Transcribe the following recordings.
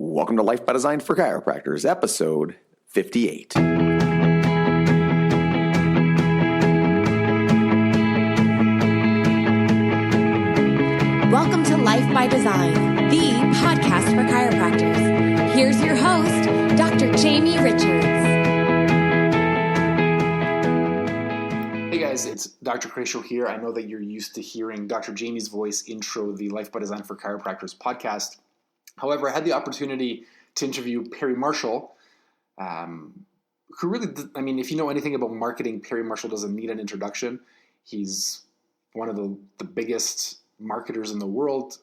Welcome to Life by Design for Chiropractors, episode 58. Welcome to Life by Design, the podcast for chiropractors. Here's your host, Dr. Jamie Richards. Hey guys, it's Dr. Cratio here. I know that you're used to hearing Dr. Jamie's voice intro the Life by Design for Chiropractors podcast. However, I had the opportunity to interview Perry Marshall, who really, if you know anything about marketing, Perry Marshall doesn't need an introduction. He's one of the biggest marketers in the world,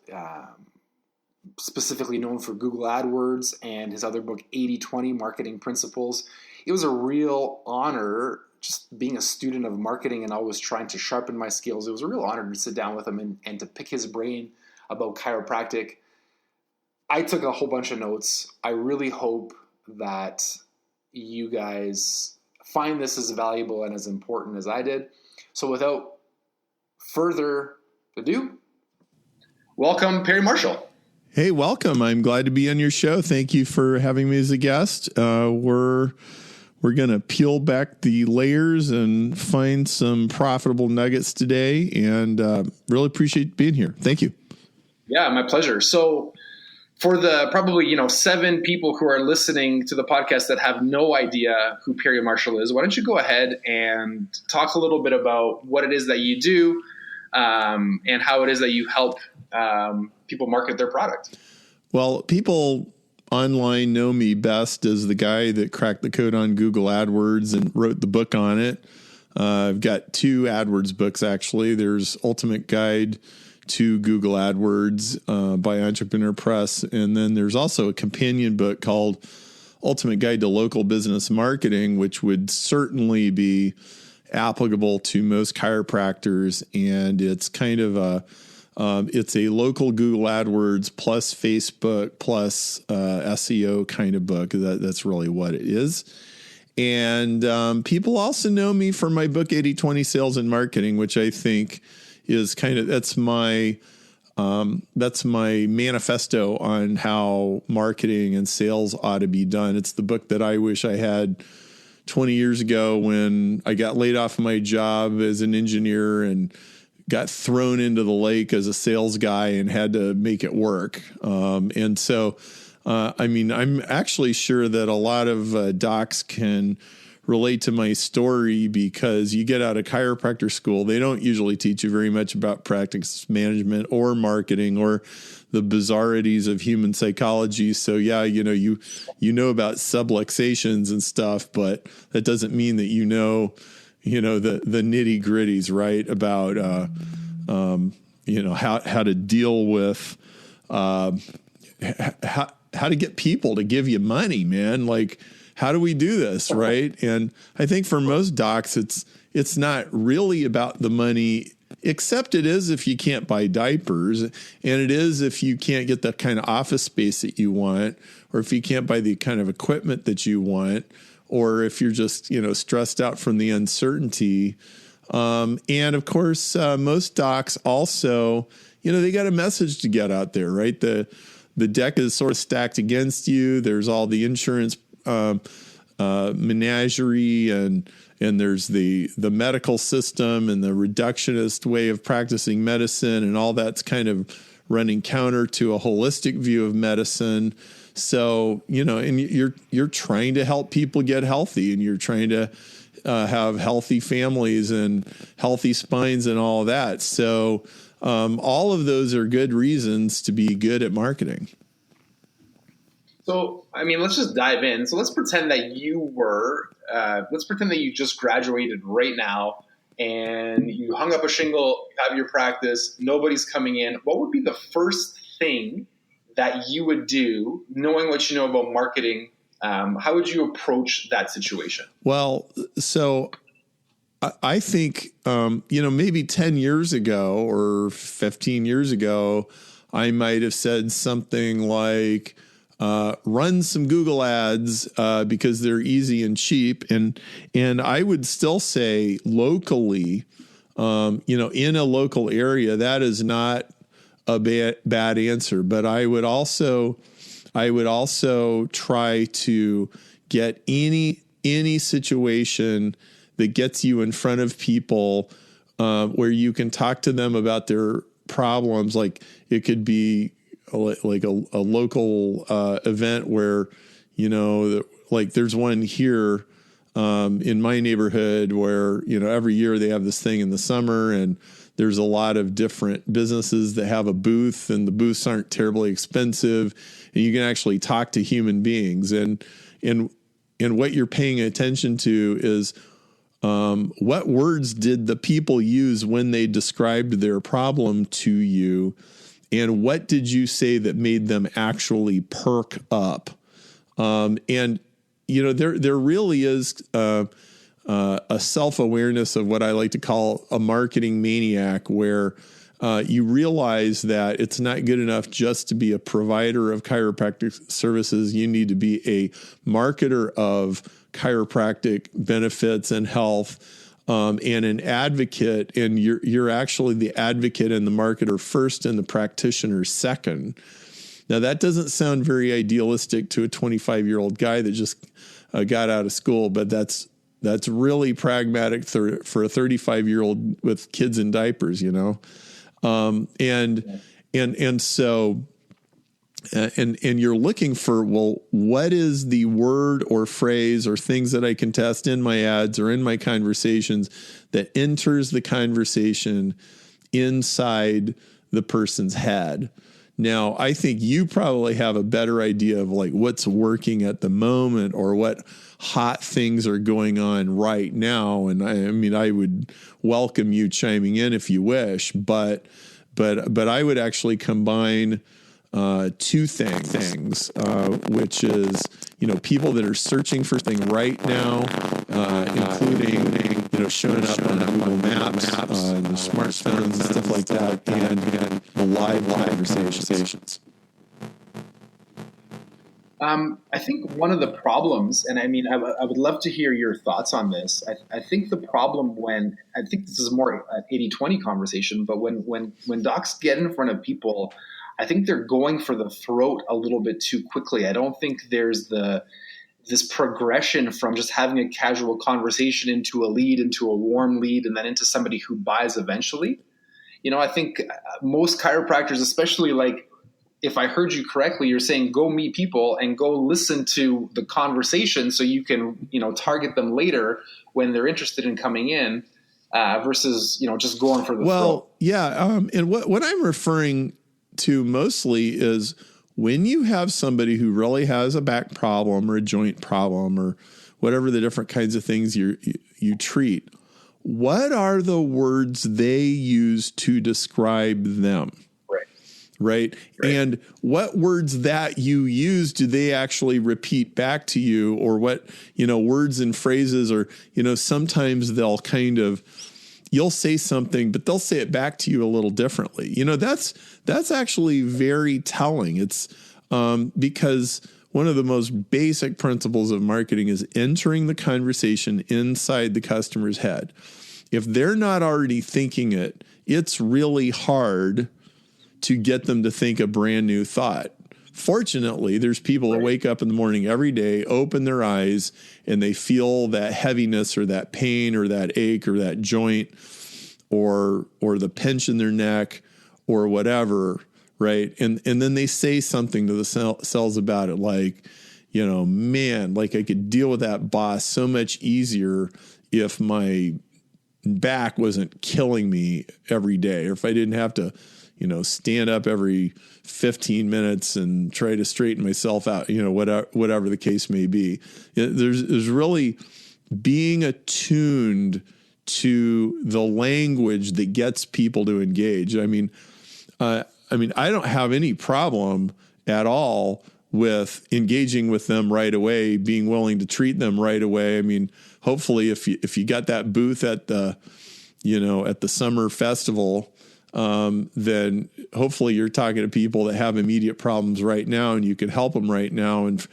specifically known for Google Adwords and his other book, 80/20 Marketing Principles. It was a real honor just being a student of marketing and always trying to sharpen my skills. It was a real honor to sit down with him and to pick his brain about chiropractic. I took a whole bunch of notes. I really hope that you guys find this as valuable and as important as I did. So without further ado, welcome, Perry Marshall. Hey, welcome. I'm glad to be on your show. Thank you for having me as a guest. We're going to peel back the layers and find some profitable nuggets today, and really appreciate being here. Thank you. Yeah, my pleasure. So for the probably 7 people who are listening to the podcast that have no idea who Perry Marshall is, why don't you go ahead and talk a little bit about what it is that you do and how it is that you help people market their product? Well, people online know me best as the guy that cracked the code on Google Adwords and wrote the book on it. I've got 2 AdWords books, actually. There's Ultimate Guide to Google AdWords by Entrepreneur Press. And then there's also a companion book called Ultimate Guide to Local Business Marketing, which would certainly be applicable to most chiropractors. And it's kind of it's a local Google AdWords plus Facebook plus SEO kind of book. That's really what it is. And people also know me for my book, 80/20 Sales and Marketing, which I think is that's my manifesto on how marketing and sales ought to be done. It's the book that I wish I had 20 years ago when I got laid off my job as an engineer and got thrown into the lake as a sales guy and had to make it work. And so, I'm actually sure that a lot of docs can relate to my story, because you get out of chiropractor school, they don't usually teach you very much about practice management or marketing or the bizarrities of human psychology. So yeah, you know about subluxations and stuff, but that doesn't mean that the nitty gritties, right? About how to deal with how to get people to give you money, man. Like, how do we do this, right? And I think for most docs, it's not really about the money, except it is if you can't buy diapers, and it is if you can't get the kind of office space that you want, or if you can't buy the kind of equipment that you want, or if you're just stressed out from the uncertainty. And of course, most docs also, they got a message to get out there, right? The deck is sort of stacked against you. There's all the insurance menagerie, and there's the medical system and the reductionist way of practicing medicine, and all that's kind of running counter to a holistic view of medicine. So, and you're trying to help people get healthy, and you're trying to have healthy families and healthy spines and all of that. So all of those are good reasons to be good at marketing. So, let's just dive in. So let's pretend that let's pretend that you just graduated right now and you hung up a shingle, you have your practice, nobody's coming in. What would be the first thing that you would do, knowing what you know about marketing? How would you approach that situation? Well, so I think, maybe 10 years ago or 15 years ago, I might have said something like, run some Google ads because they're easy and cheap. And I would still say locally, in a local area, that is not a bad answer. But I would also I would also try to get any situation that gets you in front of people where you can talk to them about their problems. Like it could be like a local event where, like there's one here in my neighborhood where, every year they have this thing in the summer, and there's a lot of different businesses that have a booth, and the booths aren't terribly expensive, and you can actually talk to human beings. And what you're paying attention to is what words did the people use when they described their problem to you, and what did you say that made them actually perk up? There really is a self-awareness of what I like to call a marketing maniac, where you realize that it's not good enough just to be a provider of chiropractic services. You need to be a marketer of chiropractic benefits and health, and an advocate. And you're actually the advocate and the marketer first, and the practitioner second. Now, that doesn't sound very idealistic to a 25-year-old guy that just got out of school, but that's really pragmatic for a 35-year-old with kids in diapers, and you're looking for, well, what is the word or phrase or things that I can test in my ads or in my conversations that enters the conversation inside the person's head? Now, I think you probably have a better idea of like what's working at the moment, or what hot things are going on right now. And I would welcome you chiming in if you wish, but I would actually combine two things, which is, people that are searching for things right now, including, showing up on Google Maps, and the smartphones and stuff like that, and the live conversations. I think one of the problems, and I would love to hear your thoughts on this. I think the problem I think this is more an 80-20 conversation, but when docs get in front of people, I think they're going for the throat a little bit too quickly. I don't think there's this progression from just having a casual conversation into a lead, into a warm lead, and then into somebody who buys eventually. I think most chiropractors, especially like, if I heard you correctly, you're saying go meet people and go listen to the conversation so you can, target them later when they're interested in coming in, versus, just going for the throat. Yeah. And what I'm referring to mostly is when you have somebody who really has a back problem or a joint problem or whatever the different kinds of things you treat, what are the words they use to describe them? Right. And what words that you use do they actually repeat back to you, or what, words and phrases, or, sometimes they'll you'll say something, but they'll say it back to you a little differently. That's actually very telling. It's because one of the most basic principles of marketing is entering the conversation inside the customer's head. If they're not already thinking it, it's really hard to get them to think a brand new thought. Fortunately, there's people that wake up in the morning every day, open their eyes, and they feel that heaviness or that pain or that ache or that joint or the pinch in their neck or whatever, right? And then they say something to the cells about it, like, man, like I could deal with that boss so much easier if my back wasn't killing me every day, or if I didn't have to stand up every 15 minutes and try to straighten myself out, whatever the case may be. There's really being attuned to the language that gets people to engage. I don't have any problem at all with engaging with them right away, being willing to treat them right away. Hopefully if you got that booth at the summer festival, then hopefully you're talking to people that have immediate problems right now, and you can help them right now. And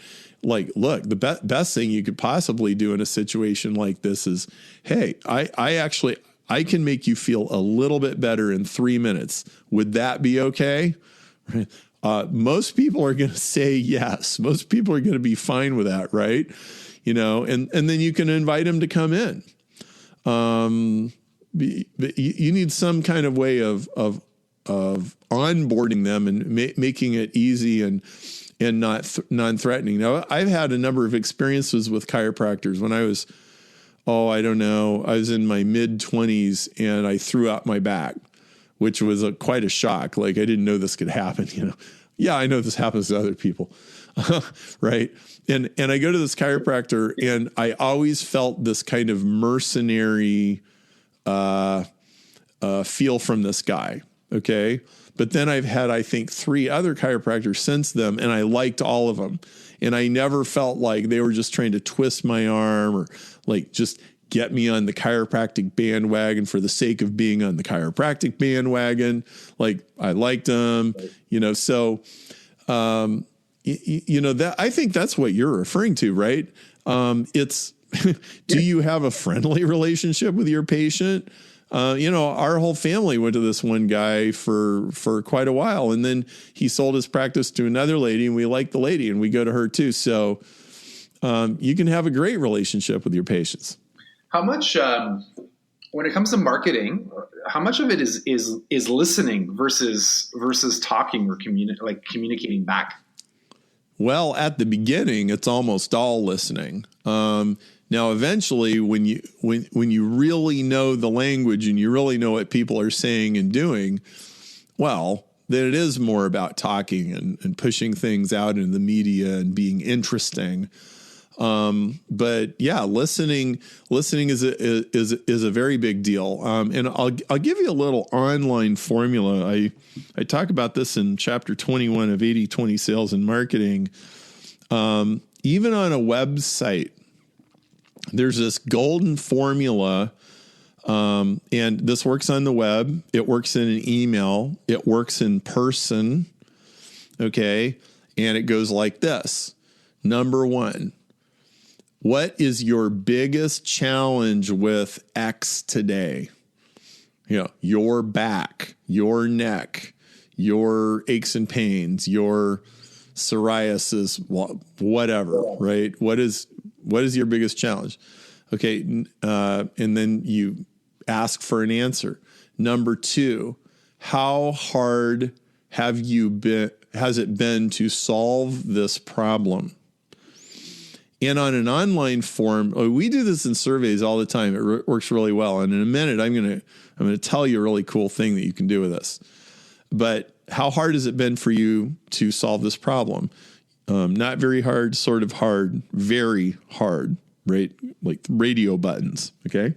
look, the best thing you could possibly do in a situation like this is, hey, I can make you feel a little bit better in 3 minutes. Would that be okay? Most people are going to say yes. Most people are going to be fine with that, right? And then you can invite them to come in. But you need some kind of way of onboarding them and making it easy and not non-threatening. Now, I've had a number of experiences with chiropractors. When I was, I was in my mid-20s and I threw out my back, which was quite a shock. Like, I didn't know this could happen, Yeah, I know this happens to other people, right? And I go to this chiropractor and I always felt this kind of mercenary feel from this guy, okay? But then I've had, I think, 3 other chiropractors since them, and I liked all of them. And I never felt like they were just trying to twist my arm or like just get me on the chiropractic bandwagon for the sake of being on the chiropractic bandwagon. Like, I liked them, so, that I think that's what you're referring to, right? It's, do you have a friendly relationship with your patient? Our whole family went to this one guy for quite a while, and then he sold his practice to another lady, and we like the lady and we go to her too. So, you can have a great relationship with your patients. How much, when it comes to marketing, how much of it is listening versus talking or communicating back? Well, at the beginning, it's almost all listening. Now, eventually, when you really know the language and you really know what people are saying and doing, well, then it is more about talking and pushing things out in the media and being interesting. But yeah, listening is a very big deal. And I'll give you a little online formula. I talk about this in chapter 21 of 80/20 Sales and Marketing. Even on a website, there's this golden formula. And this works on the web. It works in an email. It works in person. Okay. And it goes like this. Number 1. What is your biggest challenge with X today? Your back, your neck, your aches and pains, your psoriasis, whatever, right? What is your biggest challenge? Okay. And then you ask for an answer. Number 2, how hard has it been to solve this problem? And on an online form, we do this in surveys all the time. It works really well. And in a minute, I'm going to tell you a really cool thing that you can do with this. But how hard has it been for you to solve this problem? Not very hard, sort of hard, very hard, right? Like radio buttons. Okay.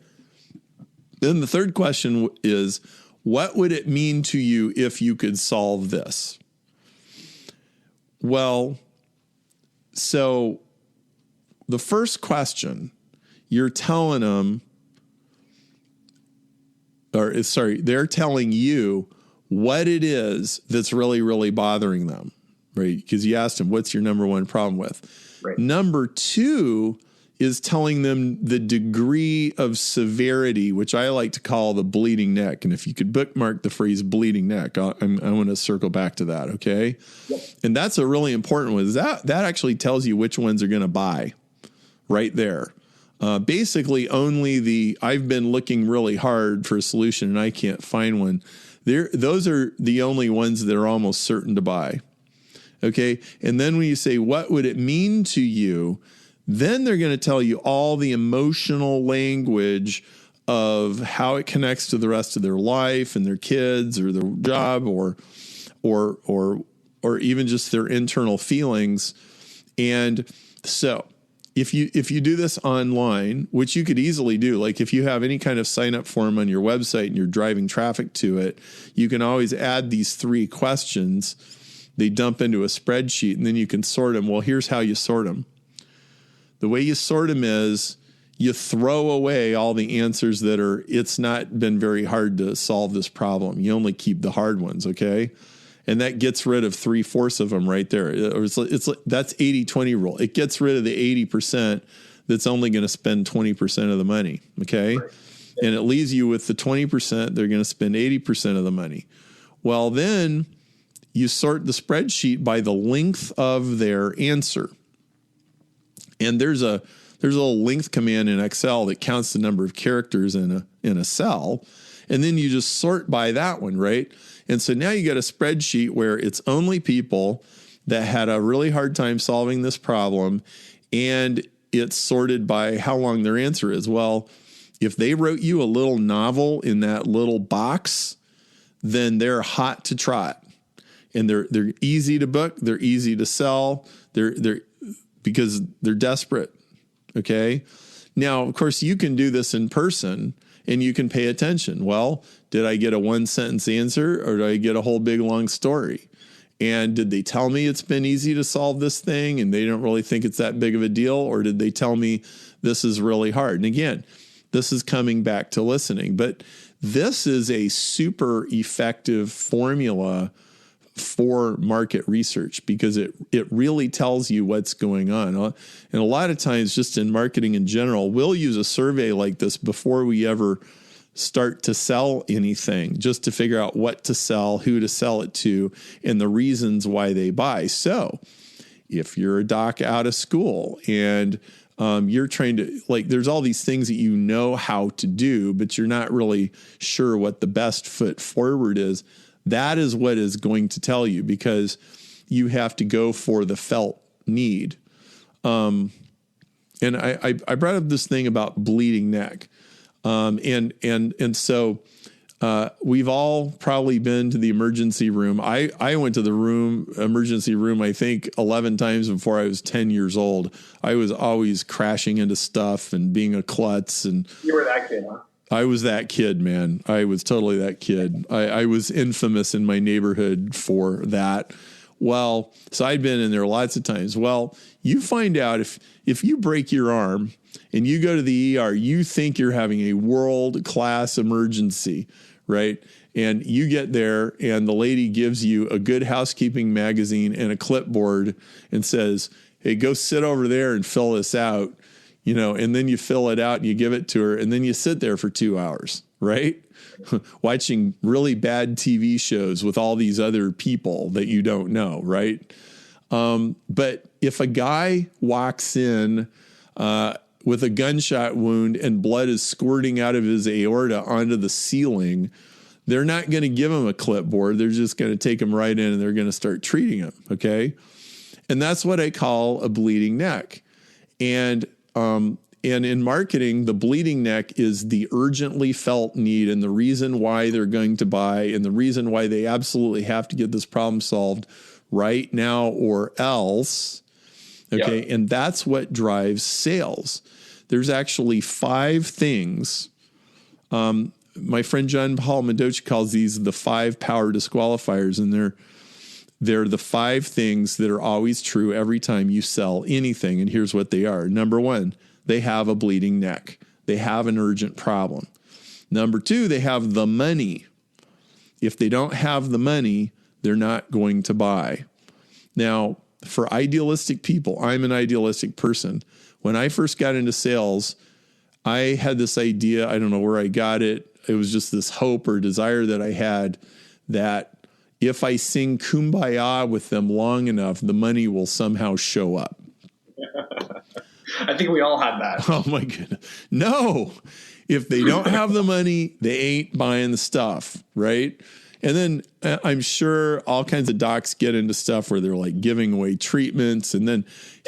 Then the third question is, what would it mean to you if you could solve this? Well, so the first question, you're telling them, they're telling you what it is that's really, really bothering them, right? Because you asked them, what's your number 1 problem with? Right. Number 2 is telling them the degree of severity, which I like to call the bleeding neck. And if you could bookmark the phrase bleeding neck, I want to circle back to that, okay? Yep. And that's a really important one. That actually tells you which ones are going to buy. Right there. Basically, only I've been looking really hard for a solution and I can't find one. Those are the only ones that are almost certain to buy. Okay. And then when you say, what would it mean to you? Then they're going to tell you all the emotional language of how it connects to the rest of their life and their kids or their job or even just their internal feelings. And so if you do this online, which you could easily do, like if you have any kind of sign up form on your website and you're driving traffic to it, you can always add these 3 questions. They dump into a spreadsheet and then you can sort them. Well, here's how you sort them. The way you sort them is you throw away all the answers that it's not been very hard to solve this problem. You only keep the hard ones. Okay. And that gets rid of 3/4 of them right there. It's that's 80/20 rule. It gets rid of the 80% that's only going to spend 20% of the money. Okay. Right. And it leaves you with the 20%. They're going to spend 80% of the money. Well, then you sort the spreadsheet by the length of their answer. And there's a little length command in Excel that counts the number of characters in a cell. And then you just sort by that one, right? And so now you got a spreadsheet where it's only people that had a really hard time solving this problem, and it's sorted by how long their answer is. Well, if they wrote you a little novel in that little box, then they're hot to trot. And they're easy to book, they're easy to sell, they're because they're desperate. Okay? Now, of course, you can do this in person and you can pay attention. Well, did I get a one sentence answer or did I get a whole big long story? And did they tell me it's been easy to solve this thing and they don't really think it's that big of a deal? Or did they tell me this is really hard? And again, this is coming back to listening. But this is a super effective formula for market research because it really tells you what's going on. And a lot of times, just in marketing in general, we'll use a survey like this before we ever start to sell anything, just to figure out what to sell, who to sell it to, and the reasons why they buy. So if you're a doc out of school and you're trying to, there's all these things that you know how to do, but you're not really sure what the best foot forward is. That is what is going to tell you, because you have to go for the felt need. And I brought up this thing about bleeding neck. And so we've all probably been to the emergency room. I went to the emergency room, I think 11 times before I was 10 years old. I was always crashing into stuff and being a klutz. And you were that kid, huh? I was that kid, man. I was totally that kid. I was infamous in my neighborhood for that. Well, so I'd been in there lots of times. Well, you find out if you break your arm and you go to the ER, you think you're having a world-class emergency, right? And you get there and the lady gives you a Good Housekeeping magazine and a clipboard and says, hey, go sit over there and fill this out. And then you fill it out and you give it to her and then you sit there for 2 hours, right? Watching really bad TV shows with all these other people that you don't know, right? But if a guy walks in with a gunshot wound and blood is squirting out of his aorta onto the ceiling, they're not going to give him a clipboard. They're just going to take him right in and they're going to start treating him, okay? And that's what I call a bleeding neck. And in marketing, the bleeding neck is the urgently felt need and the reason why they're going to buy and the reason why they absolutely have to get this problem solved right now or else. Okay. Yeah. And that's what drives sales. There's actually 5 things. My friend John Paul Mendocha calls these the 5 power disqualifiers, and they're the 5 things that are always true every time you sell anything. And here's what they are. Number 1, they have a bleeding neck. They have an urgent problem. Number 2, they have the money. If they don't have the money, they're not going to buy. Now, for idealistic people, I'm an idealistic person. When I first got into sales, I had this idea, I don't know where I got it. It was just this hope or desire that I had that if I sing Kumbaya with them long enough, the money will somehow show up. I think we all had that. Oh my goodness. No, if they don't have the money, they ain't buying the stuff. Right. And then I'm sure all kinds of docs get into stuff where they're like giving away treatments. And then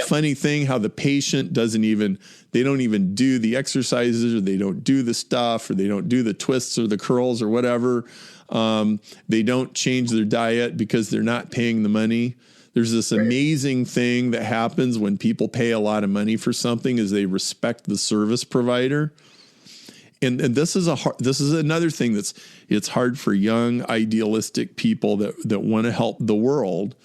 funny thing, how the patient they don't even do the exercises, or they don't do the stuff, or they don't do the twists or the curls or whatever. They don't change their diet because they're not paying the money. There's this amazing thing that happens when people pay a lot of money for something is they respect the service provider. And this is another thing it's hard for young idealistic people that want to help the world.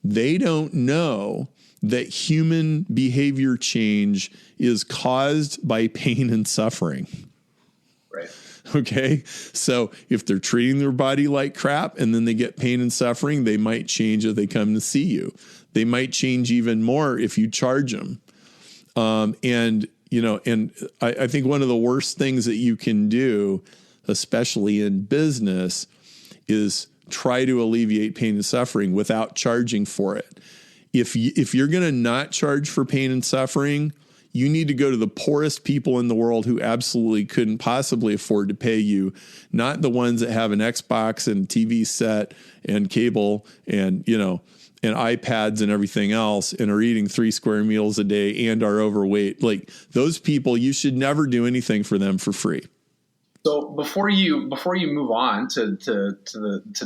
They don't know that human behavior change is caused by pain and suffering. Right. Okay. So if they're treating their body like crap and then they get pain and suffering, they might change if they come to see you. They might change even more if you charge them. And I think one of the worst things that you can do, especially in business, is try to alleviate pain and suffering without charging for it. If you're going to not charge for pain and suffering, you need to go to the poorest people in the world who absolutely couldn't possibly afford to pay you, not the ones that have an Xbox and TV set and cable and, and iPads and everything else and are eating 3 square meals a day and are overweight. Like those people, you should never do anything for them for free. So before you move on to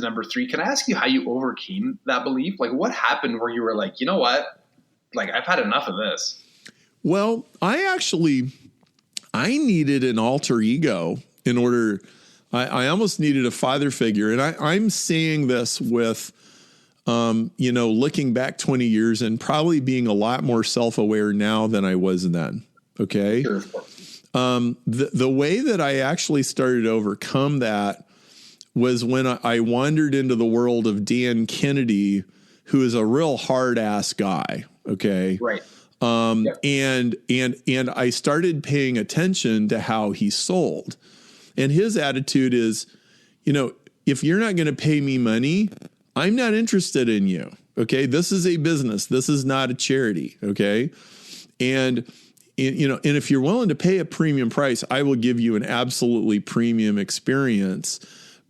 number 3, can I ask you how you overcame that belief? Like what happened where you were like, you know what? Like I've had enough of this. Well, I needed an alter ego in order. I almost needed a father figure. And I'm saying this with, looking back 20 years and probably being a lot more self-aware now than I was then. Okay. Sure, of course. The way that I actually started to overcome that was when I wandered into the world of Dan Kennedy, who is a real hard ass guy. Okay. Right. Yep. And I started paying attention to how he sold. And his attitude is, if you're not going to pay me money, I'm not interested in you. Okay. This is a business. This is not a charity. Okay. And if you're willing to pay a premium price, I will give you an absolutely premium experience,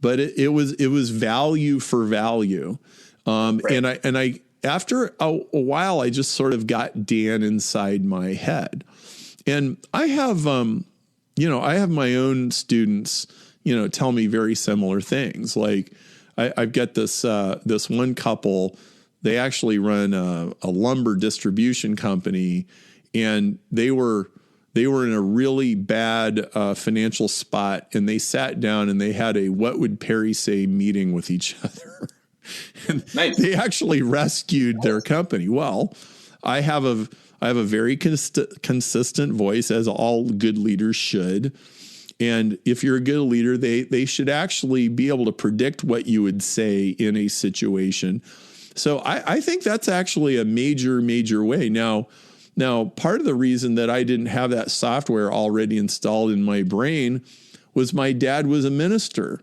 but it was value for value. Right. And I, after a while, I just sort of got Dan inside my head. And I have my own students, tell me very similar things. Like I've got this one couple, they actually run a lumber distribution company, and they were in a really bad financial spot, and they sat down and they had a what would Perry say meeting with each other. And nice. They actually rescued their company. Well, I have a very consistent voice, as all good leaders should. And if you're a good leader, they should actually be able to predict what you would say in a situation. So I think that's actually a major, major way. Now, part of the reason that I didn't have that software already installed in my brain was my dad was a minister.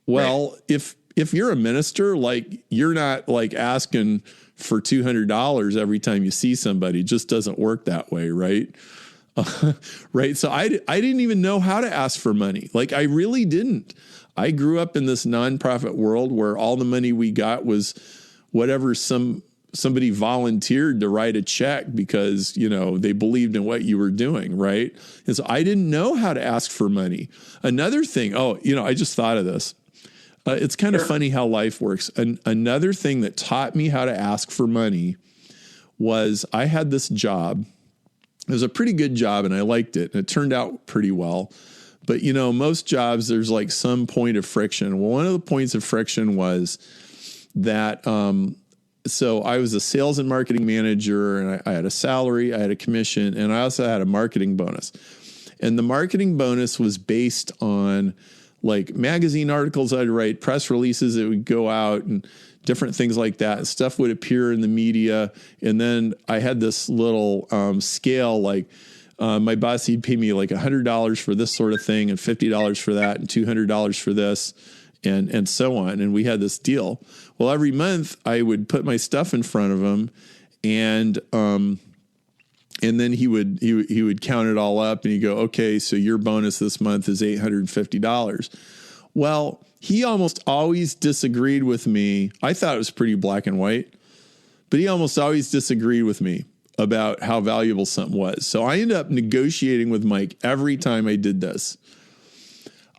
Well, right. If you're a minister, like you're not like asking for $200 every time you see somebody. It just doesn't work that way, right? Right. So I didn't even know how to ask for money. Like I really didn't. I grew up in this nonprofit world where all the money we got was whatever somebody volunteered to write a check because, they believed in what you were doing. Right. And so I didn't know how to ask for money. Another thing, I just thought of this. It's kind of funny how life works. Another thing that taught me how to ask for money was I had this job. It was a pretty good job and I liked it. And it turned out pretty well. But, most jobs, there's like some point of friction. Well, one of the points of friction was that, so I was a sales and marketing manager, and I had a salary, I had a commission, and I also had a marketing bonus. And the marketing bonus was based on like magazine articles I'd write, press releases that would go out, and different things like that. Stuff would appear in the media. And then I had this little scale, like my boss, he'd pay me like $100 for this sort of thing and $50 for that and $200 for this and so on. And we had this deal. Well, every month I would put my stuff in front of him, and then he would count it all up and he'd go, okay, so your bonus this month is $850. Well, he almost always disagreed with me. I thought it was pretty black and white, but he almost always disagreed with me about how valuable something was. So I ended up negotiating with Mike every time I did this.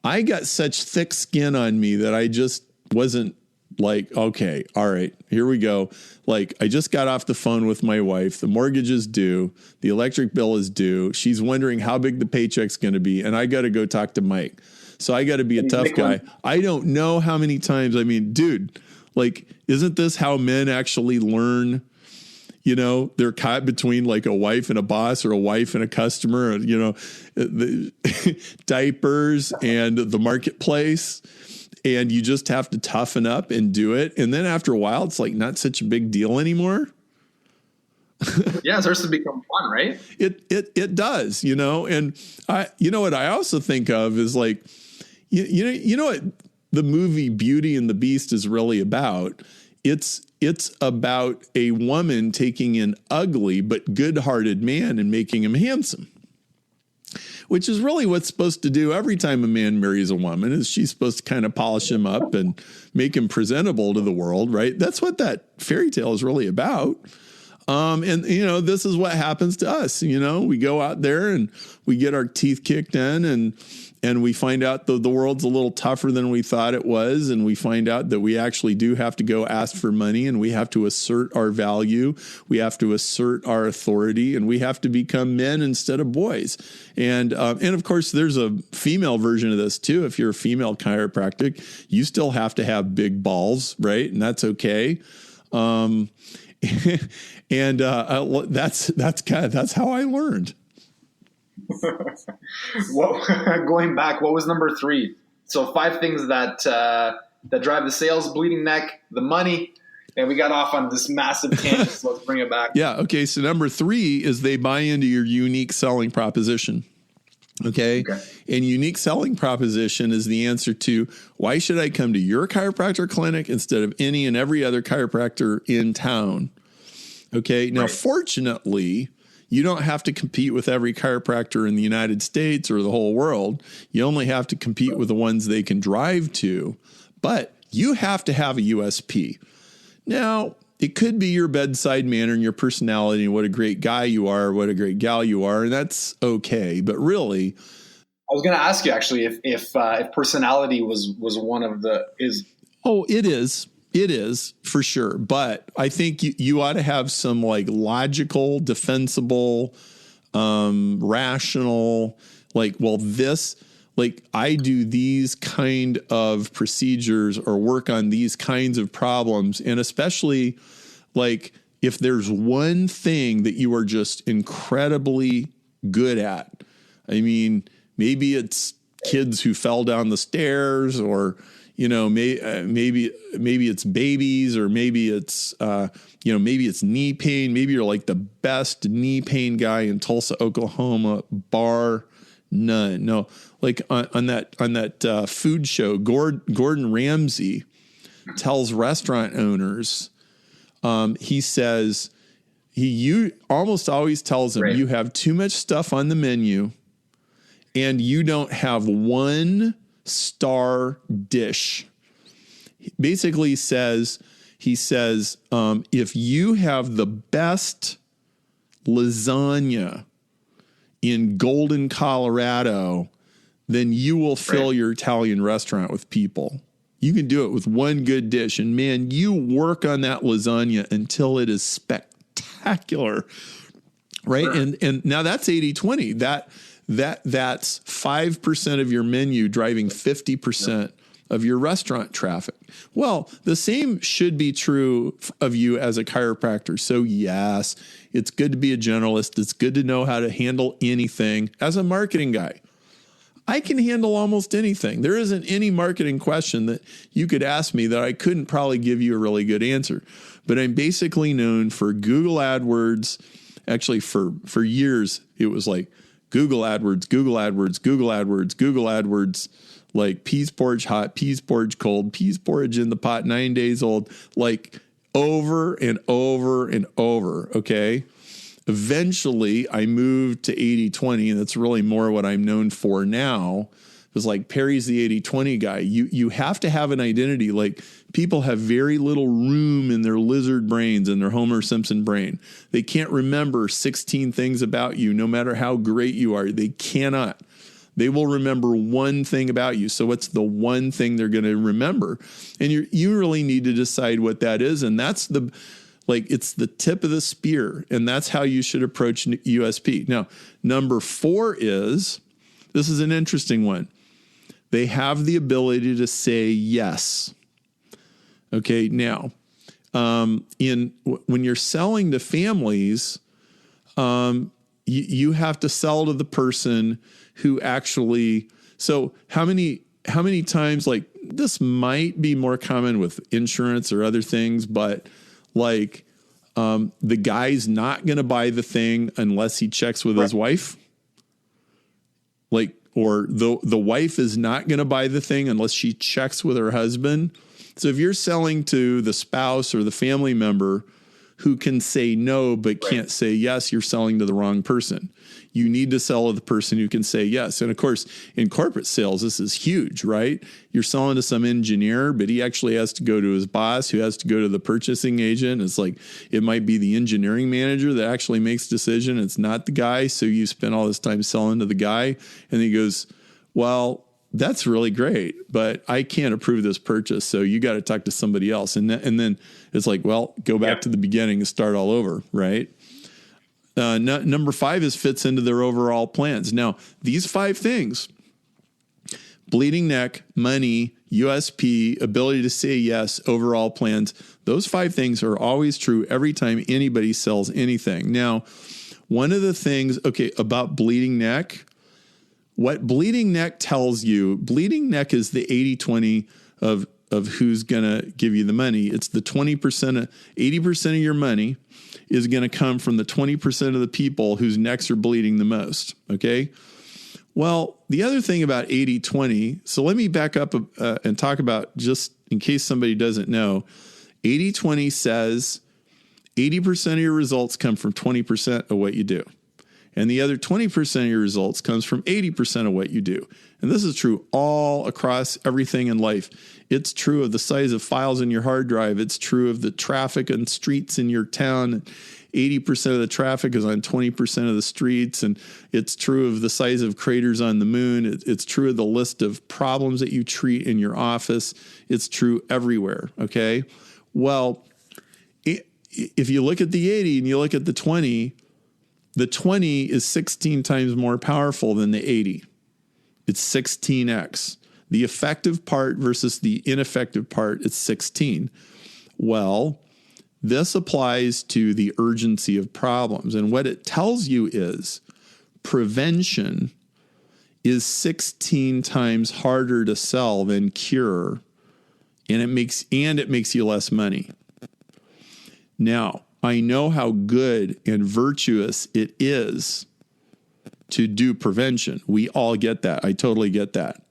I got such thick skin on me that I just wasn't like, okay, all right, here we go. Like I just got off the phone with my wife. The mortgage is due. The electric bill is due. She's wondering how big the paycheck's going to be. And I got to go talk to Mike. So I got to be a tough guy. I don't know how many times. I mean, dude, like, isn't this how men actually learn? They're caught between like a wife and a boss or a wife and a customer, the diapers and the marketplace. And you just have to toughen up and do it. And then after a while, it's like not such a big deal anymore. Yeah, it starts to become fun, right? It does, and what I also think of is like, you know what, the movie Beauty and the Beast is really about. It's about a woman taking an ugly but good-hearted man and making him handsome, which is really what's supposed to do every time a man marries a woman. Is she's supposed to kind of polish him up and make him presentable to the world, right? That's what that fairy tale is really about. And this is what happens to us. We go out there and we get our teeth kicked in and we find out the world's a little tougher than we thought it was. And we find out that we actually do have to go ask for money, and we have to assert our value. We have to assert our authority, and we have to become men instead of boys. And of course, there's a female version of this too. If you're a female chiropractic, you still have to have big balls, right? And that's okay. And that's how I learned. Going back, what was number 3? So 5 things that drive the sales: bleeding neck, the money, and we got off on this massive tangent. So let's bring it back. Yeah. Okay. So number 3 is they buy into your unique selling proposition. Okay. And unique selling proposition is the answer to, why should I come to your chiropractor clinic instead of any and every other chiropractor in town? Okay. Now, fortunately, you don't have to compete with every chiropractor in the United States or the whole world. You only have to compete with the ones they can drive to, but you have to have a USP. Now, it could be your bedside manner and your personality and what a great guy you are, what a great gal you are, and that's okay. But really, I was going to ask you actually if personality was one of the is. Oh, it is. It is for sure. But I think you ought to have some like logical, defensible, rational, like, well, this, like I do these kind of procedures or work on these kinds of problems. And especially like if there's one thing that you are just incredibly good at, I mean, maybe it's kids who fell down the stairs, or maybe it's babies, or maybe it's maybe it's knee pain. Maybe you're like the best knee pain guy in Tulsa, Oklahoma, bar none. No, like on that food show, Gordon Ramsay tells restaurant owners, he says you almost always tells them, you have too much stuff on the menu, and you don't have 1-star dish. Basically he says, if you have the best lasagna in Golden, Colorado, then you will fill your Italian restaurant with people. You can do it with one good dish, and man, you work on that lasagna until it is spectacular. Right. Sure. And now that's 80-20. That's 5% of your menu driving 50% of your restaurant traffic. Well, the same should be true of you as a chiropractor. So yes, it's good to be a generalist. It's good to know how to handle anything. As a marketing guy, I can handle almost anything. There isn't any marketing question that you could ask me that I couldn't probably give you a really good answer. But I'm basically known for Google Adwords. Actually, for years, it was like Google AdWords, Google AdWords, Google AdWords, Google AdWords, like peas porridge hot, peas porridge cold, peas porridge in the pot, 9 days old, like over and over and over. Okay. Eventually I moved to 80-20, and that's really more what I'm known for now. It was like Perry's the 80-20 guy. You have to have an identity. Like people have very little room in their lizard brains and their Homer Simpson brain. They can't remember 16 things about you, no matter how great you are. They cannot. They will remember one thing about you. So what's the one thing they're going to remember? And you really need to decide what that is. And that's it's the tip of the spear. And that's how you should approach USP. Now, number 4 is, this is an interesting one. They have the ability to say yes. Okay. Now, when you're selling to families, you have to sell to the person who actually, so how many times, like this might be more common with insurance or other things, but like, the guy's not going to buy the thing unless he checks with his wife. Like or the wife is not going to buy the thing unless she checks with her husband. So if you're selling to the spouse or the family member who can say no but can't say yes, you're selling to the wrong person. You need to sell to the person who can say yes. And of course, in corporate sales, this is huge, right? You're selling to some engineer, but he actually has to go to his boss, who has to go to the purchasing agent. It's like, it might be the engineering manager that actually makes the decision. It's not the guy. So you spend all this time selling to the guy, and he goes, well, that's really great, but I can't approve this purchase. So you got to talk to somebody else. And then it's like, well, go back to the beginning and start all over. Right. Number 5 is fits into their overall plans. Now, these 5 things, bleeding neck, money, USP, ability to say yes, overall plans, those 5 things are always true every time anybody sells anything. Now, one of the things, about bleeding neck, what bleeding neck tells you, bleeding neck is the 80-20 of who's going to give you the money. It's the 80% of your money is going to come from the 20% of the people whose necks are bleeding the most. Okay. Well, the other thing about 80-20, so let me back up and talk about, just in case somebody doesn't know, 80-20 says 80% of your results come from 20% of what you do. And the other 20% of your results comes from 80% of what you do. And this is true all across everything in life. It's true of the size of files in your hard drive. It's true of the traffic and streets in your town. 80% of the traffic is on 20% of the streets. And it's true of the size of craters on the moon. It's true of the list of problems that you treat in your office. It's true everywhere. Okay. Well, if you look at the 80 and you look at the 20 is 16 times more powerful than the 80. It's 16x. The effective part versus the ineffective part, it's 16. Well, this applies to the urgency of problems. And what it tells you is prevention is 16 times harder to sell than cure. And it makes you less money. Now, I know how good and virtuous it is to do prevention. We all get that. I totally get that.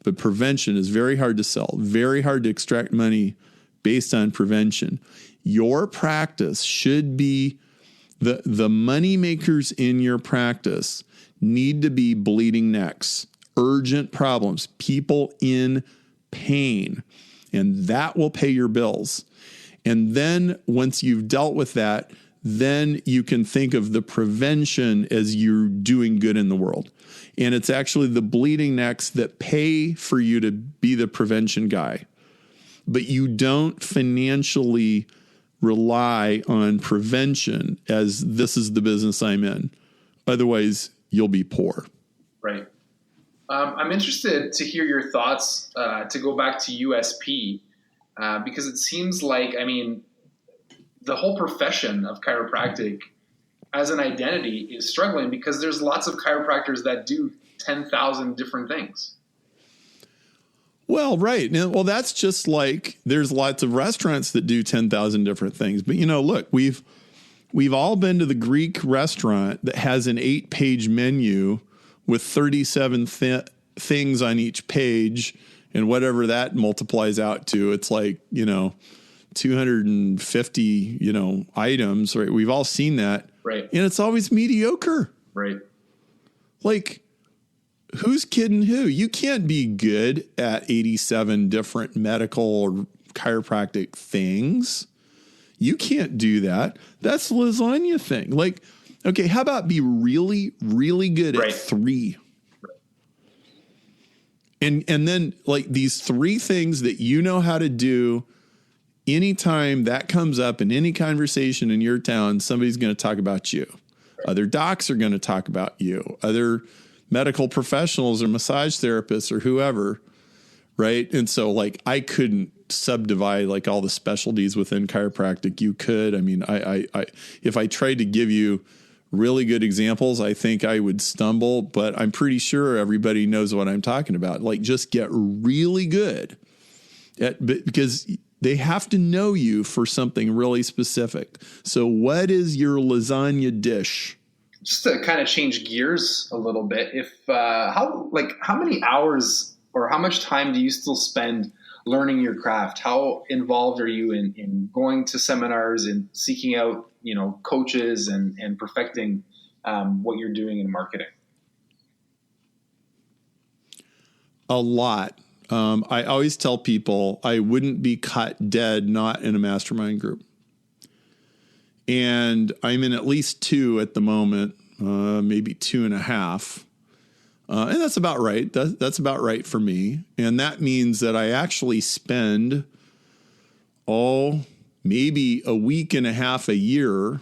But prevention is very hard to sell, very hard to extract money based on prevention. Your practice should be, the money makers in your practice need to be bleeding necks, urgent problems, people in pain, and that will pay your bills. And then once you've dealt with that, then you can think of the prevention as you're doing good in the world. And it's actually the bleeding necks that pay for you to be the prevention guy. But you don't financially rely on prevention as this is the business I'm in. Otherwise, you'll be poor. Right. I'm interested to hear your thoughts to go back to USP. Because it seems like, the whole profession of chiropractic as an identity is struggling because there's lots of chiropractors that do 10,000 different things. Well, right. Well, that's just like there's lots of restaurants that do 10,000 different things. But, look, we've all been to the Greek restaurant that has an 8-page menu with 37 things on each page. And whatever that multiplies out to, it's like, 250, items, right? We've all seen that. Right. And it's always mediocre. Right. Like, who's kidding who? You can't be good at 87 different medical or chiropractic things. You can't do that. That's the lasagna thing. Like, okay, how about be really, really good at 3? And then like these 3 things that you know how to do, anytime that comes up in any conversation in your town, somebody's going to talk about you. Other docs are going to talk about you. Other medical professionals or massage therapists or whoever. Right. And so like I couldn't subdivide like all the specialties within chiropractic. You could. I if I tried to give you really good examples, I think I would stumble, but I'm pretty sure everybody knows what I'm talking about. Like just get really good because they have to know you for something really specific. So what is your lasagna dish? just to kind of change gears a little bit, how many hours or how much time do you still spend learning your craft? How involved are you in going to seminars and seeking out, coaches and perfecting what you're doing in marketing? A lot. I always tell people I wouldn't be caught dead not in a mastermind group. And I'm in at least 2 at the moment, maybe 2.5. And that's about right. That's about right for me. And that means that I actually spend, maybe a week and a half a year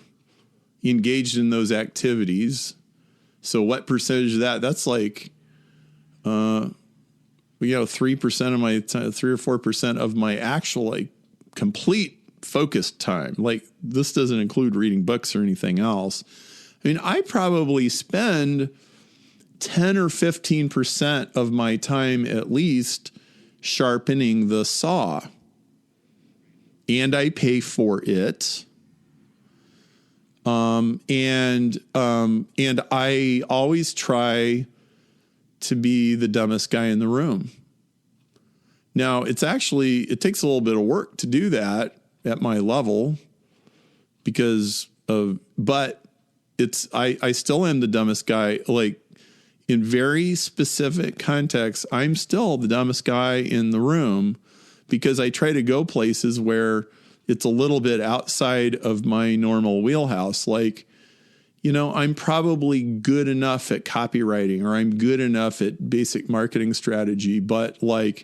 engaged in those activities. So what percentage of that? That's like, 3% of my 3 or 4% of my actual complete focused time. Like, this doesn't include reading books or anything else. I mean, I probably spend 10 or 15% of my time at least sharpening the saw, and I pay for it. And I always try to be the dumbest guy in the room. Now, it takes a little bit of work to do that at my level but I still am the dumbest guy. Like, in very specific contexts, I'm still the dumbest guy in the room because I try to go places where it's a little bit outside of my normal wheelhouse. Like, I'm probably good enough at copywriting, or I'm good enough at basic marketing strategy. But when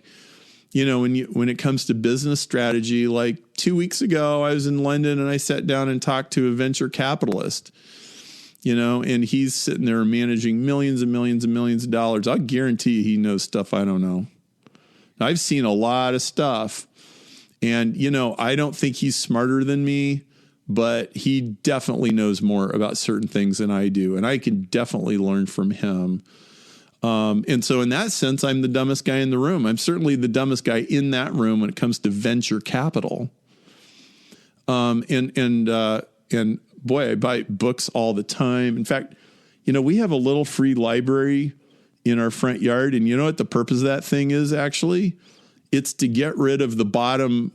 it comes to business strategy, like 2 weeks ago, I was in London and I sat down and talked to a venture capitalist, and he's sitting there managing millions and millions and millions of dollars. I'll guarantee he knows stuff I don't know. I've seen a lot of stuff, and, I don't think he's smarter than me, but he definitely knows more about certain things than I do. And I can definitely learn from him. And so in that sense, I'm the dumbest guy in the room. I'm certainly the dumbest guy in that room when it comes to venture capital. And boy, I buy books all the time. In fact, we have a little free library in our front yard. And you know what the purpose of that thing is, actually? It's to get rid of the bottom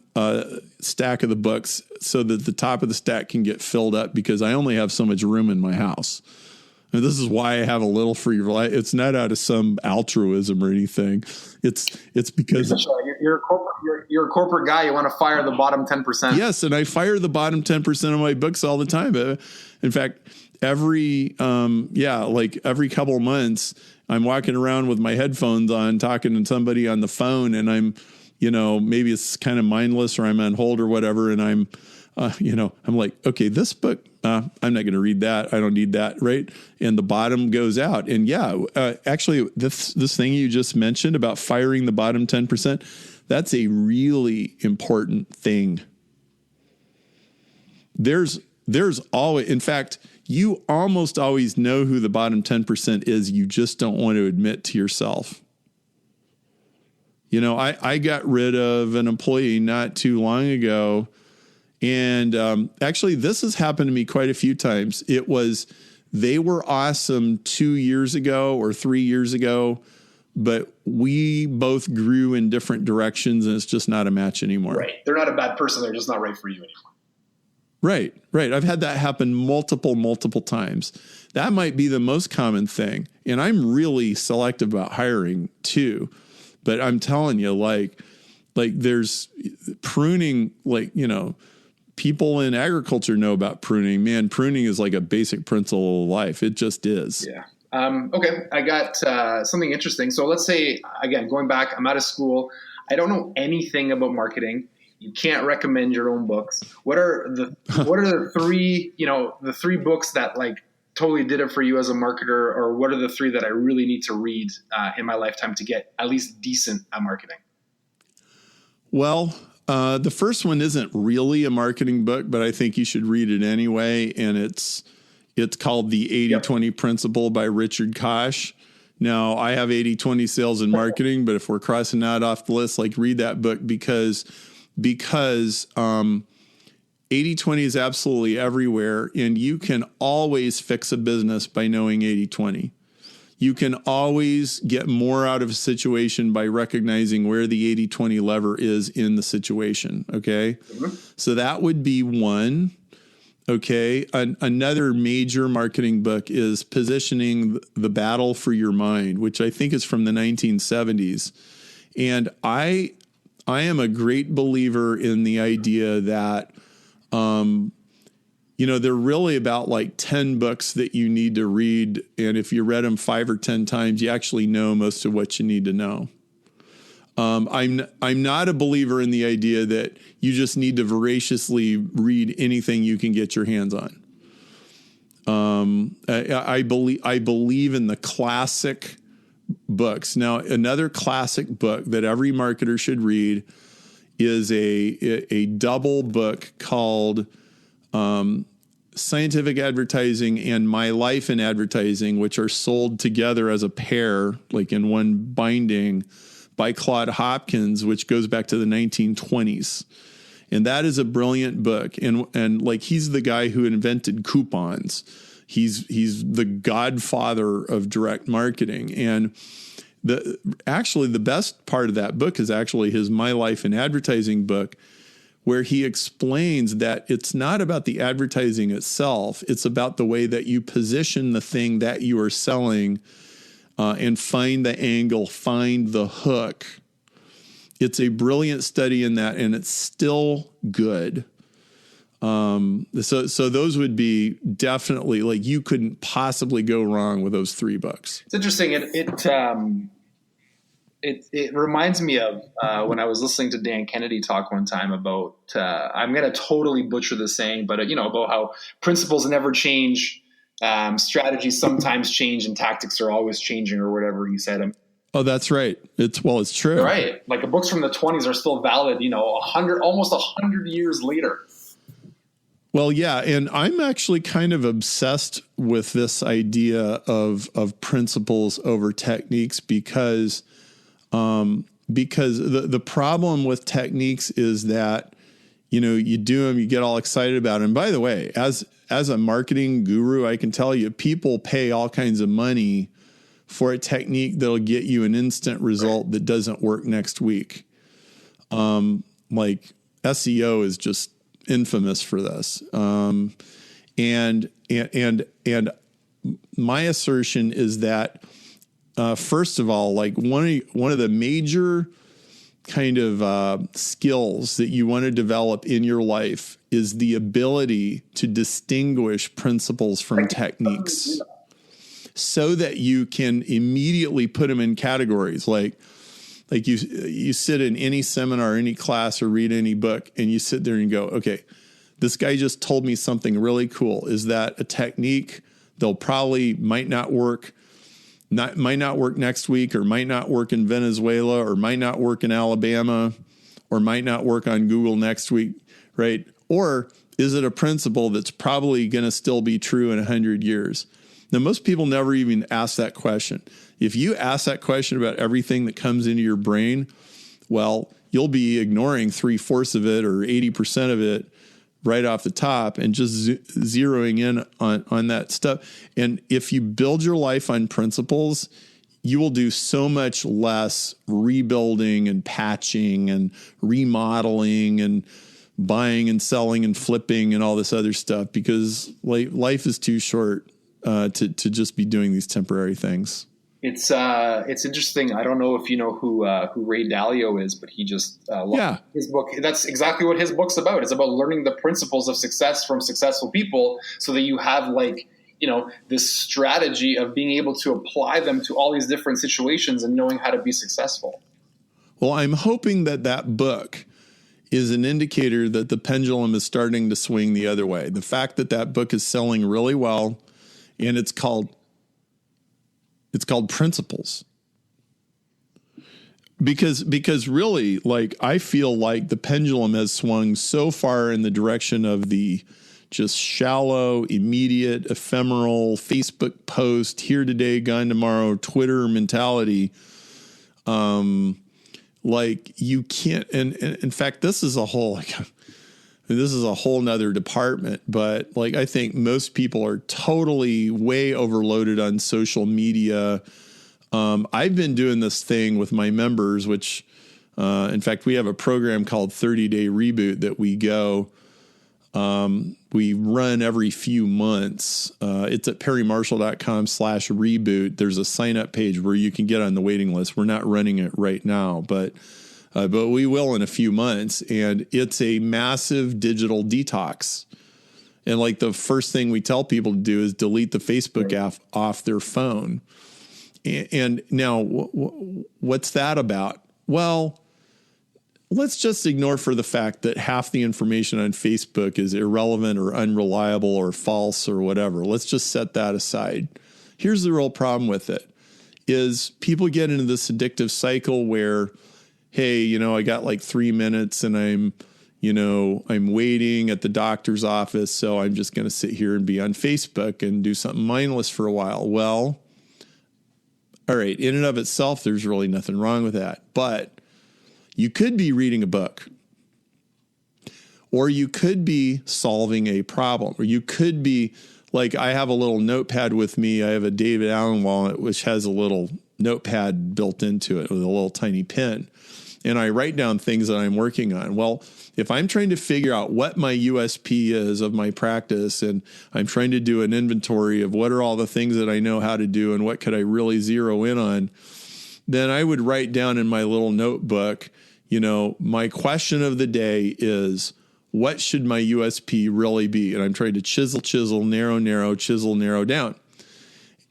stack of the books so that the top of the stack can get filled up, because I only have so much room in my house. And this is why I have a little free. It's not out of some altruism or anything. It's because you're a corporate guy. You want to fire the bottom 10%. Yes, and I fire the bottom 10% of my books all the time. In fact, every couple of months, I'm walking around with my headphones on, talking to somebody on the phone, and I'm, maybe it's kind of mindless, or I'm on hold or whatever, and I'm like, okay, this book, I'm not going to read that. I don't need that, right? And the bottom goes out. And actually, this thing you just mentioned about firing the bottom 10%, that's a really important thing. There's always, in fact, you almost always know who the bottom 10% is. You just don't want to admit to yourself. I got rid of an employee not too long ago. And actually, this has happened to me quite a few times. They were awesome 2 years ago or 3 years ago, but we both grew in different directions, and it's just not a match anymore. Right. They're not a bad person. They're just not right for you anymore. Right. I've had that happen multiple times. That might be the most common thing. And I'm really selective about hiring too. But I'm telling you, like there's pruning, people in agriculture know about pruning. Man, pruning is like a basic principle of life. It just is. Yeah. Okay. I got something interesting. So let's say, again, going back, I'm out of school. I don't know anything about marketing. You can't recommend your own books. What are the three books that totally did it for you as a marketer, or what are the 3 that I really need to read in my lifetime to get at least decent at marketing? Well, the first one isn't really a marketing book, but I think you should read it anyway. And it's called The 80-20 Principle by Richard Koch. Now, I have 80-20 sales and marketing, but if we're crossing that off the list, read that book because 80/20 is absolutely everywhere, and you can always fix a business by knowing 80/20. You can always get more out of a situation by recognizing where the 80/20 lever is in the situation. Okay. So that would be one. Okay. Another major marketing book is Positioning the Battle for Your Mind, which I think is from the 1970s. And I am a great believer in the idea that, they're really about like 10 books that you need to read. And if you read them 5 or 10 times, you actually know most of what you need to know. I'm not a believer in the idea that you just need to voraciously read anything you can get your hands on. I believe in the classic books. Now, another classic book that every marketer should read is a double book called Scientific Advertising and My Life in Advertising, which are sold together as a pair, like in one binding, by Claude Hopkins, which goes back to the 1920s. And that is a brilliant book. And like, he's the guy who invented coupons. He's the godfather of direct marketing. And the best part of that book is actually his My Life in Advertising book, where he explains that it's not about the advertising itself. It's about the way that you position the thing that you are selling, and find the angle, find the hook. It's a brilliant study in that, and it's still good. So those would be definitely, like, you couldn't possibly go wrong with those 3 books. It's interesting. It reminds me of when I was listening to Dan Kennedy talk one time about, I'm going to totally butcher the saying, but about how principles never change, strategies sometimes change, and tactics are always changing, or whatever he said. Oh, that's right. It's true. Right. Like, the books from the 20s are still valid, almost 100 years later. Well, yeah, and I'm actually kind of obsessed with this idea of principles over techniques because the problem with techniques is that, you do them, you get all excited about it. And by the way, as a marketing guru, I can tell you, people pay all kinds of money for a technique that'll get you an instant result that doesn't work next week. Like SEO is just infamous for this. And my assertion is that, first of all, like one of the major kind of skills that you want to develop in your life is the ability to distinguish principles from techniques, so that you can immediately put them in categories. Like you sit in any seminar, any class, or read any book, and you sit there and go, okay, this guy just told me something really cool. Is that a technique? They'll probably might not work next week, or might not work in Venezuela, or might not work in Alabama, or might not work on Google next week, right? Or is it a principle that's probably going to still be true in 100 years? Now, most people never even ask that question. If you ask that question about everything that comes into your brain, well, you'll be ignoring 3/4 of it or 80% of it right off the top, and just zeroing in on that stuff. And if you build your life on principles, you will do so much less rebuilding and patching and remodeling and buying and selling and flipping and all this other stuff, because life is too short to just be doing these temporary things. It's interesting. I don't know if you know who Ray Dalio is, but he just his book. That's exactly what his book's about. It's about learning the principles of success from successful people, so that you have this strategy of being able to apply them to all these different situations and knowing how to be successful. Well, I'm hoping that book is an indicator that the pendulum is starting to swing the other way. The fact that book is selling really well, and it's called Principles. Because really, like, I feel like the pendulum has swung so far in the direction of the just shallow, immediate, ephemeral Facebook post, here today, gone tomorrow, Twitter mentality. Like, you can't, and in fact, this is a whole, and this is a whole nother department, but like, I think most people are totally way overloaded on social media. I've been doing this thing with my members, which, in fact, we have a program called 30-Day Reboot that we go. We run every few months. It's at perrymarshall.com/reboot. There's a sign up page where you can get on the waiting list. We're not running it right now, but we will in a few months. And it's a massive digital detox. And like the first thing we tell people to do is delete the Facebook app off their phone. And now what's that about? Well, let's just ignore for the fact that half the information on Facebook is irrelevant or unreliable or false or whatever. Let's just set that aside. Here's the real problem with it is people get into this addictive cycle where, hey, I got like 3 minutes and I'm waiting at the doctor's office. So I'm just going to sit here and be on Facebook and do something mindless for a while. Well, all right. In and of itself, there's really nothing wrong with that, but you could be reading a book, or you could be solving a problem, or you could be like, I have a little notepad with me. I have a David Allen wallet, which has a little notepad built into it with a little tiny pen. And I write down things that I'm working on. Well, if I'm trying to figure out what my USP is of my practice, and I'm trying to do an inventory of what are all the things that I know how to do and what could I really zero in on, then I would write down in my little notebook, my question of the day is, what should my USP really be? And I'm trying to chisel, narrow, chisel, narrow down.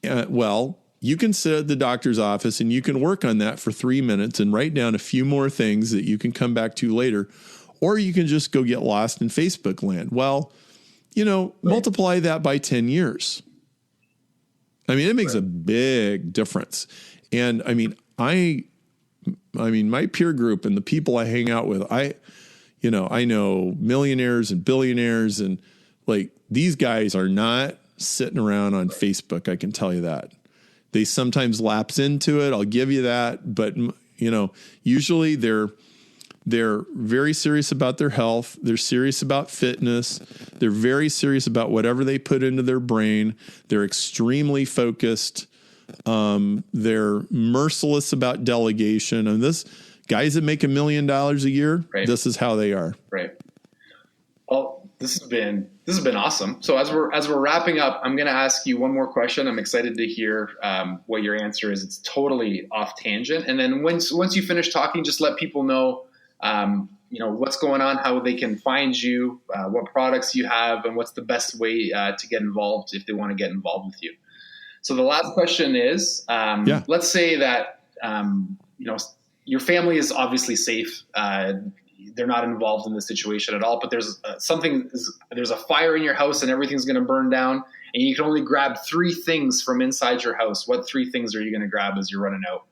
Well, you can sit at the doctor's office and you can work on that for 3 minutes and write down a few more things that you can come back to later. Or you can just go get lost in Facebook land. Well, multiply that by 10 years. I mean, it makes a big difference. And I mean, my peer group and the people I hang out with, I know millionaires and billionaires, and like, these guys are not sitting around on Facebook. I can tell you that. They sometimes lapse into it. I'll give you that. But, usually they're very serious about their health. They're serious about fitness. They're very serious about whatever they put into their brain. They're extremely focused. They're merciless about delegation. And this guys that make $1 million a year, right. This is how they are. Right. Well, this has been awesome. So as we're wrapping up, I'm going to ask you one more question. I'm excited to hear what your answer is. It's totally off tangent. And then once you finish talking, just let people know, what's going on, how they can find you, what products you have, and what's the best way to get involved if they want to get involved with you. So the last question is, let's say that, your family is obviously safe. They're not involved in the situation at all, but there's a fire in your house and everything's going to burn down, and you can only grab 3 things from inside your house. What 3 things are you going to grab as you're running out?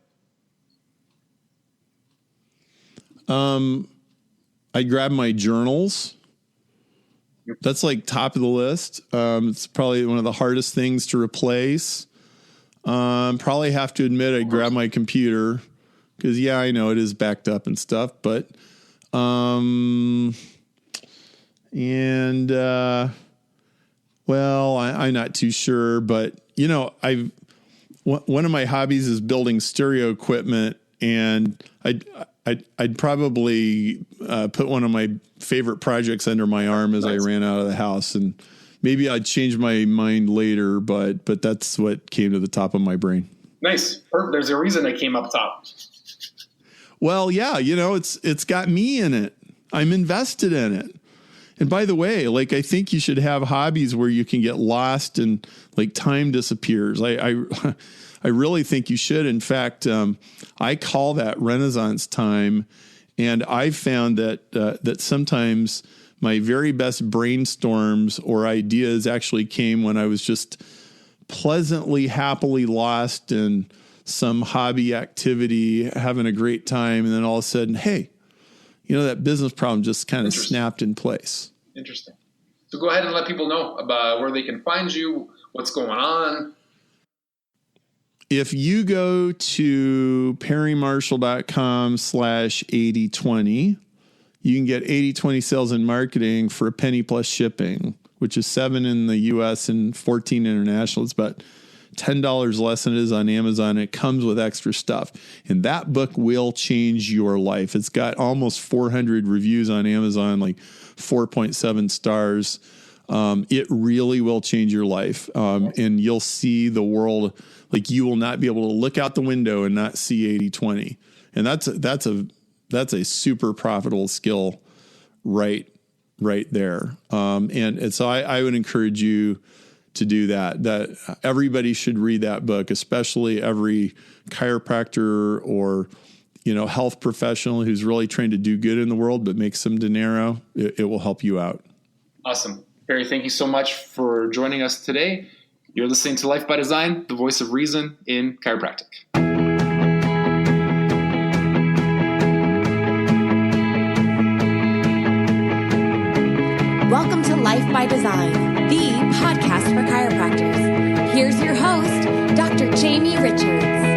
I grab my journals. That's like top of the list. It's probably one of the hardest things to replace. Probably have to admit I grab my computer because I know it is backed up and stuff, but, I'm not too sure, but one of my hobbies is building stereo equipment, and I'd probably put one of my favorite projects under my arm as I ran out of the house, and maybe I'd change my mind later, but that's what came to the top of my brain. Nice. Perfect. There's a reason it came up top. Well, yeah, it's got me in it. I'm invested in it. And by the way, like, I think you should have hobbies where you can get lost and like time disappears. I really think you should. In fact, I call that Renaissance time. And I've found that sometimes my very best brainstorms or ideas actually came when I was just pleasantly, happily lost in some hobby activity, having a great time. And then all of a sudden, hey, that business problem just kind of snapped in place. Interesting. So go ahead and let people know about where they can find you, what's going on. If you go to perrymarshall.com/8020, you can get 80/20 sales and marketing for a penny plus shipping, which is $7 in the US and $14 international. It's about $10 less than it is on Amazon. It comes with extra stuff. And that book will change your life. It's got almost 400 reviews on Amazon, like 4.7 stars. It really will change your life. And you'll see the world, like you will not be able to look out the window and not see 80/20. And that's a super profitable skill right there. And so I would encourage you to do that everybody should read that book, especially every chiropractor or, health professional who's really trying to do good in the world, but make some dinero. It will help you out. Awesome. Barry, thank you so much for joining us today. You're listening to Life by Design, the voice of reason in chiropractic. Welcome to Life by Design, the podcast for chiropractors. Here's your host, Dr. Jamie Richards.